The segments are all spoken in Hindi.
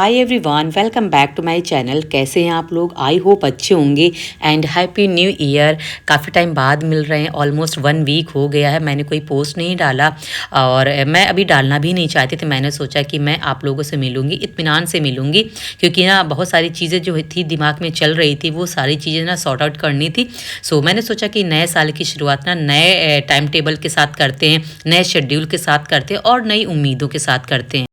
Hi everyone, welcome back to my channel. कैसे हैं आप लोग? आई होप अच्छे होंगे एंड हैप्पी न्यू ईयर। काफ़ी टाइम बाद मिल रहे हैं, ऑलमोस्ट 1 वीक हो गया है। मैंने कोई पोस्ट नहीं डाला और मैं अभी डालना भी नहीं चाहती थी। मैंने सोचा कि मैं आप लोगों से मिलूँगी, इत्मीनान से मिलूँगी, क्योंकि ना बहुत सारी चीज़ें जो थी दिमाग में चल रही थी, वो सारी चीज़ें ना सॉर्ट आउट करनी थी। सो मैंने सोचा कि नए साल की शुरुआत ना नए टाइम टेबल के साथ करते हैं, नए शेड्यूल के साथ करते हैं और नई उम्मीदों के साथ करते हैं।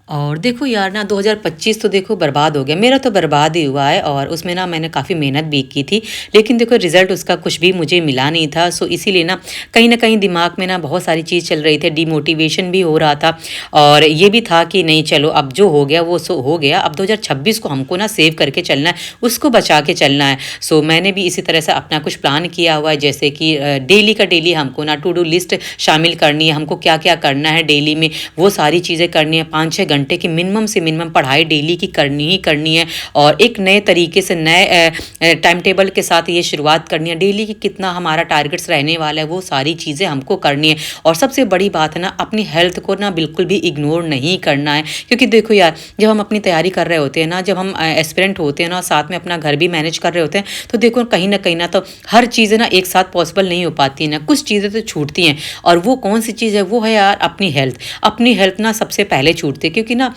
और देखो यार ना 2025 तो देखो बर्बाद हो गया, मेरा तो बर्बाद ही हुआ है और उसमें ना मैंने काफ़ी मेहनत भी की थी, लेकिन देखो रिज़ल्ट उसका कुछ भी मुझे मिला नहीं था। सो इसीलिए ना कहीं दिमाग में ना बहुत सारी चीज़ चल रही थी, डिमोटिवेशन भी हो रहा था और ये भी था कि नहीं चलो अब जो हो गया वो सो हो गया, अब 2026 को हमको ना सेव करके चलना है, उसको बचा के चलना है। सो मैंने भी इसी तरह से अपना कुछ प्लान किया हुआ है, जैसे कि डेली का डेली हमको ना टू डू लिस्ट शामिल करनी है, हमको क्या क्या करना है डेली में, वो सारी चीज़ें करनी है। 5-6 घंटे की मिनिमम से मिनिमम पढ़ाई डेली की करनी ही करनी है और एक नए तरीके से नए टाइम टेबल के साथ ये शुरुआत करनी है। डेली की कितना हमारा टारगेट्स रहने वाला है, वो सारी चीज़ें हमको करनी है। और सबसे बड़ी बात है ना, अपनी हेल्थ को ना बिल्कुल भी इग्नोर नहीं करना है, क्योंकि देखो यार जब हम अपनी तैयारी कर रहे होते हैं ना, जब हम एस्पिरेंट होते हैं ना, साथ में अपना घर भी मैनेज कर रहे होते हैं, तो देखो कहीं ना तो हर चीज़ें ना एक साथ पॉसिबल नहीं हो पाती ना, कुछ चीज़ें तो छूटती हैं। और वो कौन सी चीज़ है? वो है यार अपनी हेल्थ। अपनी हेल्थ ना सबसे पहले छूटती है, क्योंकि ना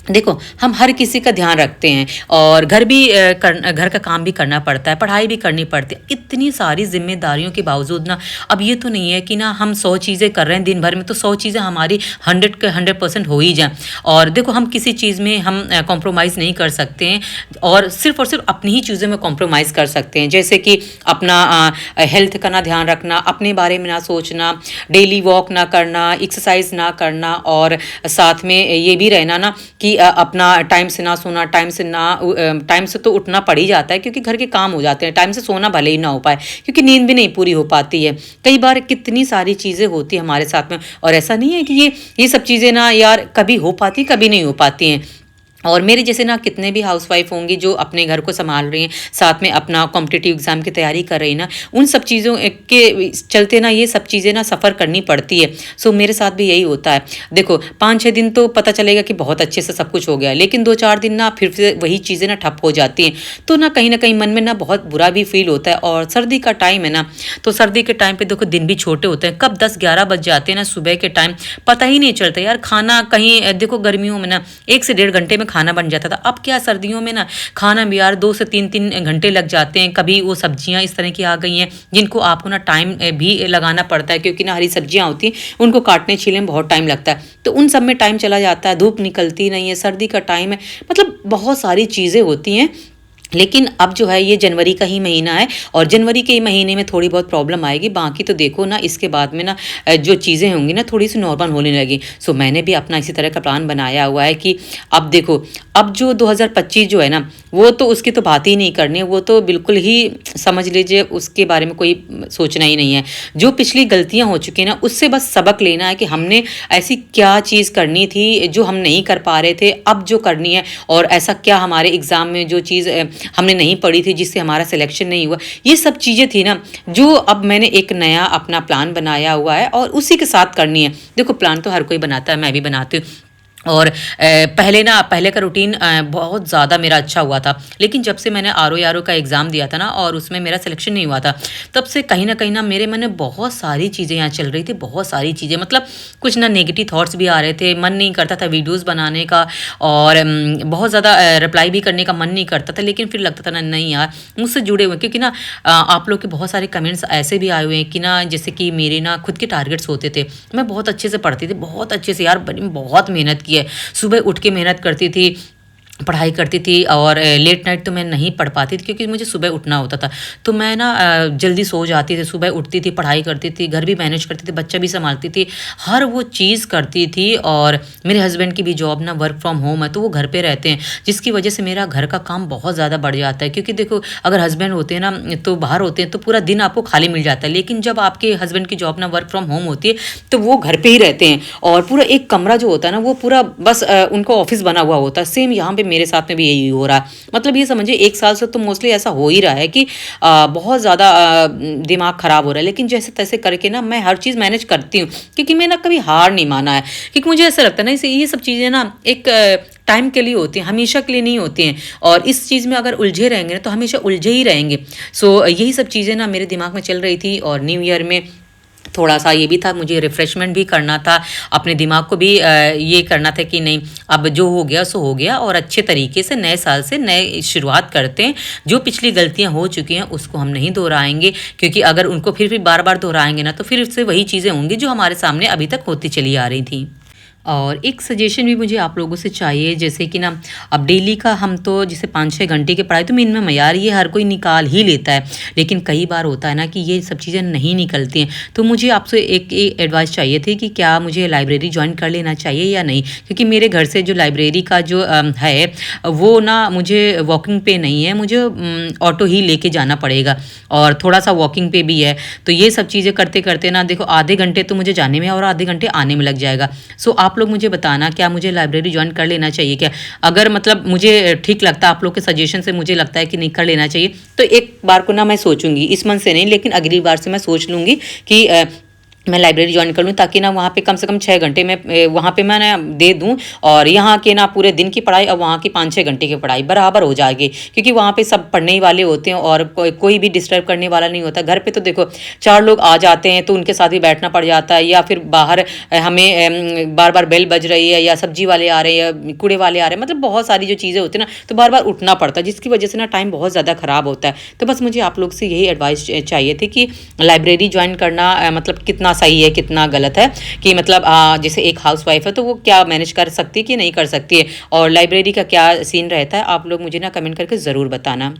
देखो हम हर किसी का ध्यान रखते हैं और घर का काम भी करना पड़ता है, पढ़ाई भी करनी पड़ती है। इतनी सारी जिम्मेदारियों के बावजूद ना अब ये तो नहीं है कि ना हम 100 चीज़ें कर रहे हैं दिन भर में, तो 100 चीज़ें हमारी 100% हो ही जाए। और देखो हम किसी चीज़ में हम कॉम्प्रोमाइज़ नहीं कर सकते हैं और सिर्फ अपनी ही चीज़ों में कॉम्प्रोमाइज़ कर सकते हैं, जैसे कि अपना हेल्थ का ना ध्यान रखना, अपने बारे में ना सोचना, डेली वॉक ना करना, एक्सरसाइज ना करना और साथ में ये भी रहना ना कि अपना टाइम से ना सोना, टाइम से तो उठना पड़ ही जाता है, क्योंकि घर के काम हो जाते हैं। टाइम से सोना भले ही ना हो पाए, क्योंकि नींद भी नहीं पूरी हो पाती है। कई बार कितनी सारी चीज़ें होती हैं हमारे साथ में, और ऐसा नहीं है कि ये सब चीज़ें ना यार कभी हो पाती, कभी नहीं हो पाती हैं। और मेरे जैसे ना कितने भी हाउसवाइफ होंगी जो अपने घर को संभाल रही हैं, साथ में अपना कॉम्पिटिटिव एग्ज़ाम की तैयारी कर रही ना, उन सब चीज़ों के चलते ना ये सब चीज़ें ना सफ़र करनी पड़ती है। सो मेरे साथ भी यही होता है। देखो 5-6 दिन तो पता चलेगा कि बहुत अच्छे से सब कुछ हो गया, लेकिन 2-4 दिन ना फिर से वही चीज़ें ना ठप हो जाती हैं, तो ना कहीं मन में ना बहुत बुरा भी फील होता है। और सर्दी का टाइम है ना, तो सर्दी के टाइम पे देखो दिन भी छोटे होते हैं, कब 10-11 बज जाते हैं ना सुबह के टाइम, पता ही नहीं चलता यार। खाना कहीं देखो गर्मियों में ना 1 से 1.5 घंटे में खाना बन जाता था, अब क्या सर्दियों में ना खाना भी यार 2 से 3 घंटे लग जाते हैं। कभी वो सब्जियां इस तरह की आ गई हैं जिनको आपको ना टाइम भी लगाना पड़ता है, क्योंकि ना हरी सब्जियां होती हैं, उनको काटने छीलने में बहुत टाइम लगता है, तो उन सब में टाइम चला जाता है। धूप निकलती नहीं है, सर्दी का टाइम है, मतलब बहुत सारी चीज़ें होती हैं। लेकिन अब जो है ये जनवरी का ही महीना है और जनवरी के महीने में थोड़ी बहुत प्रॉब्लम आएगी, बाकी तो देखो ना इसके बाद में ना जो चीज़ें होंगी ना थोड़ी सी नॉर्मल होने लगी। सो मैंने भी अपना इसी तरह का प्लान बनाया हुआ है कि अब देखो अब जो 2025 जो है ना, वो तो उसकी तो बात ही नहीं करनी है, वो तो बिल्कुल ही समझ लीजिए उसके बारे में कोई सोचना ही नहीं है। जो पिछली गलतियाँ हो चुकी हैं ना, उससे बस सबक लेना है कि हमने ऐसी क्या चीज़ करनी थी जो हम नहीं कर पा रहे थे, अब जो करनी है, और ऐसा क्या हमारे एग्ज़ाम में जो चीज़ हमने नहीं पढ़ी थी जिससे हमारा सिलेक्शन नहीं हुआ, ये सब चीज़ें थी ना, जो अब मैंने एक नया अपना प्लान बनाया हुआ है और उसी के साथ करनी है। देखो प्लान तो हर कोई बनाता है, मैं भी बनाती हूँ। और पहले का रूटीन बहुत ज़्यादा मेरा अच्छा हुआ था, लेकिन जब से मैंने आर का एग्ज़ाम दिया था ना और उसमें मेरा सिलेक्शन नहीं हुआ था, तब से कहीं ना मेरे मन में बहुत सारी चीज़ें यहाँ चल रही थी, बहुत सारी चीज़ें, मतलब कुछ ना नेगेटिव थॉट्स भी आ रहे थे, मन नहीं करता था वीडियोज़ बनाने का और बहुत ज़्यादा रिप्लाई भी करने का मन नहीं करता था, लेकिन फिर लगता था ना नहीं यार मुझसे जुड़े हुए, क्योंकि ना आप लोग के बहुत सारे कमेंट्स ऐसे भी आए हुए हैं कि ना जैसे कि मेरे ना खुद के टारगेट्स होते थे, मैं बहुत अच्छे से पढ़ती थी, बहुत अच्छे से यार, बहुत मेहनत की है, सुबह उठ के मेहनत करती थी, पढ़ाई करती थी और लेट नाइट तो मैं नहीं पढ़ पाती थी, क्योंकि मुझे सुबह उठना होता था। तो मैं ना जल्दी सो जाती थी, सुबह उठती थी, पढ़ाई करती थी, घर भी मैनेज करती थी, बच्चा भी संभालती थी, हर वो चीज़ करती थी। और मेरे हस्बैंड की भी जॉब ना वर्क फ्रॉम होम है, तो वो घर पे रहते हैं, जिसकी वजह से मेरा घर का काम बहुत ज़्यादा बढ़ जाता है। क्योंकि देखो अगर हस्बैंड होते हैं ना तो बाहर होते हैं, तो पूरा दिन आपको खाली मिल जाता है, लेकिन जब आपके हस्बैंड की जॉब ना वर्क फ्रॉम होम होती है, तो वो घर पर ही रहते हैं और पूरा एक कमरा जो होता है ना, वो पूरा बस उनका ऑफिस बना हुआ होता है। सेम यहाँ पे मेरे साथ में भी यही हो रहा है। मतलब ये समझिए 1 साल से तो मोस्टली ऐसा हो ही रहा है कि बहुत ज़्यादा दिमाग ख़राब हो रहा है, लेकिन जैसे तैसे करके ना मैं हर चीज़ मैनेज करती हूँ, क्योंकि मैं ना कभी हार नहीं माना है, क्योंकि मुझे ऐसा लगता है ना ये सब चीज़ें ना एक टाइम के लिए होती हैं, हमेशा के लिए नहीं होती हैं। और इस चीज़ में अगर उलझे रहेंगे ना तो हमेशा उलझे ही रहेंगे। सो यही सब चीज़ें ना मेरे दिमाग में चल रही थी। और न्यू ईयर में थोड़ा सा ये भी था, मुझे रिफ़्रेशमेंट भी करना था, अपने दिमाग को भी ये करना था कि नहीं, अब जो हो गया सो हो गया, और अच्छे तरीके से नए साल से नए शुरुआत करते हैं। जो पिछली गलतियां हो चुकी हैं उसको हम नहीं दोहराएंगे, क्योंकि अगर उनको फिर बार बार दोहराएंगे ना तो फिर से वही चीज़ें होंगी जो हमारे सामने अभी तक होती चली आ रही थी। और एक सजेशन भी मुझे आप लोगों से चाहिए, जैसे कि ना अब डेली का हम तो जैसे 5-6 घंटे की पढ़ाई तो मिनिमम है यार, ये हर कोई निकाल ही लेता है। लेकिन कई बार होता है ना कि ये सब चीज़ें नहीं निकलती हैं। तो मुझे आपसे एक एडवाइस चाहिए थी कि क्या मुझे लाइब्रेरी ज्वाइन कर लेना चाहिए या नहीं, क्योंकि मेरे घर से जो लाइब्रेरी का जो है वो ना मुझे वॉकिंग पे नहीं है, मुझे ऑटो ही लेके जाना पड़ेगा, और थोड़ा सा वॉकिंग पे भी है। तो ये सब चीज़ें करते करते ना देखो आधे घंटे तो मुझे जाने में और आधे घंटे आने में लग जाएगा। सो आप लोग मुझे बताना क्या मुझे लाइब्रेरी ज्वाइन कर लेना चाहिए क्या? अगर मतलब मुझे ठीक लगता है, आप लोग के सजेशन से मुझे लगता है कि नहीं कर लेना चाहिए, तो एक बार को ना मैं सोचूंगी, इस मंथ से नहीं लेकिन अगली बार से मैं सोच लूँगी कि मैं लाइब्रेरी ज्वाइन कर लूँ, ताकि ना वहाँ पे कम से कम 6 घंटे में वहाँ पे मैं ना दे दूँ, और यहाँ के ना पूरे दिन की पढ़ाई और वहाँ की 5-6 घंटे की पढ़ाई बराबर हो जाएगी, क्योंकि वहाँ पे सब पढ़ने ही वाले होते हैं और कोई भी डिस्टर्ब करने वाला नहीं होता। घर पे तो देखो 4 लोग आ जाते हैं तो उनके साथ भी बैठना पड़ जाता है, या फिर बाहर हमें बार बार बेल बज रही है, या सब्जी वाले आ रहे हैं, या कूड़े वाले आ रहे हैं, मतलब बहुत सारी जो चीज़ें होती हैं ना, तो बार बार उठना पड़ता है, जिसकी वजह से ना टाइम बहुत ज़्यादा ख़राब होता है। तो बस मुझे आप लोग से यही एडवाइस चाहिए थी कि लाइब्रेरी ज्वाइन करना मतलब कितना सही है कितना गलत है, कि मतलब जैसे एक हाउसवाइफ है तो वो क्या मैनेज कर सकती है कि नहीं कर सकती है, और लाइब्रेरी का क्या सीन रहता है, आप लोग मुझे ना कमेंट करके ज़रूर बताना।